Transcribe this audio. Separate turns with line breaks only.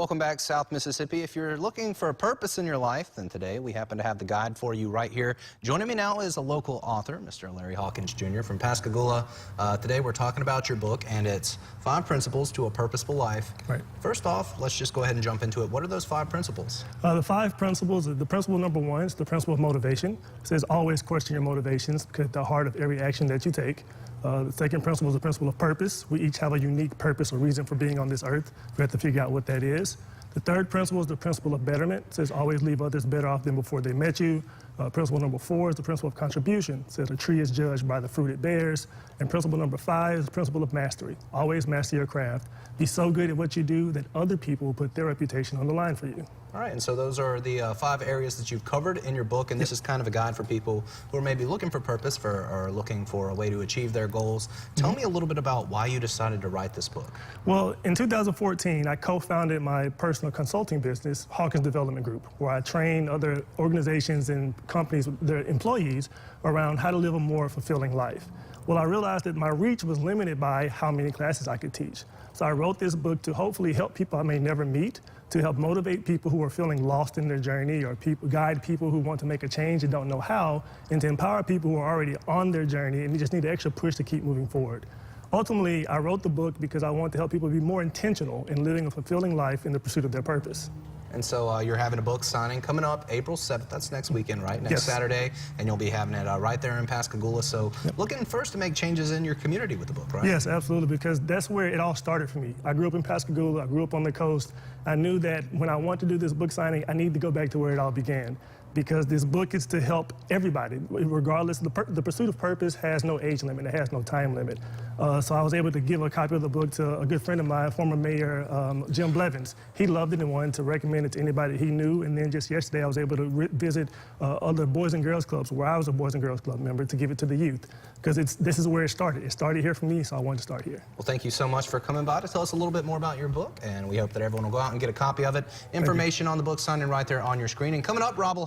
Welcome back, South Mississippi. If you're looking for a purpose in your life, then today we happen to have the guide for you right here. Joining me now is a local author, Mr. Larry Hawkins Jr. from Pascagoula. Today we're talking about your book, and it's 5 Principles to a Purposeful Life.
Right.
First off, let's just go ahead and jump into it. What are those 5 principles?
The 5 principles, the principle number 1 is the principle of motivation. It says always question your motivations because at the heart of every action that you take. The second principle is the principle of purpose. We each have a unique purpose or reason for being on this earth. We have to figure out what that is. The third principle is the principle of betterment. It says always leave others better off than before they met you. Principle number 4 is the principle of contribution. It says a tree is judged by the fruit it bears. And principle number 5 is the principle of mastery. Always master your craft. Be so good at what you do that other people will put their reputation on the line for you.
All right, and so those are the 5 areas that you've covered in your book, and this is kind of a guide for people who are maybe looking for purpose or looking for a way to achieve their goals. Tell me a little bit about why you decided to write this book.
Well, in 2014, I co-founded my personal consulting business, Hawkins Development Group, where I train other organizations and companies, their employees, around how to live a more fulfilling life. Well, I realized that my reach was limited by how many classes I could teach. So I wrote this book to hopefully help people I may never meet, to help motivate people who are feeling lost in their journey, or guide people who want to make a change and don't know how, and to empower people who are already on their journey and just need an extra push to keep moving forward. Ultimately, I wrote the book because I want to help people be more intentional in living a fulfilling life in the pursuit of their purpose.
And so you're having a book signing coming up April 7th. That's next weekend, right? Next Saturday. And you'll be having it right there in Pascagoula. So looking first to make changes in your community with the book, right?
Yes, absolutely, because that's where it all started for me. I grew up in Pascagoula. I grew up on the coast. I knew that when I want to do this book signing, I need to go back to where it all began, because this book is to help everybody, regardless. The pursuit of purpose has no age limit. It has no time limit. So I was able to give a copy of the book to a good friend of mine, former Mayor Jim Blevins. He loved it and wanted to recommend it to anybody he knew. And then just yesterday, I was able to visit other Boys and Girls Clubs where I was a Boys and Girls Club member to give it to the youth, because this is where it started. It started here for me, so I wanted to start here.
Well, thank you so much for coming by to tell us a little bit more about your book, and we hope that everyone will go out and get a copy of it. Information on the book signing right there on your screen. And coming up, Rob will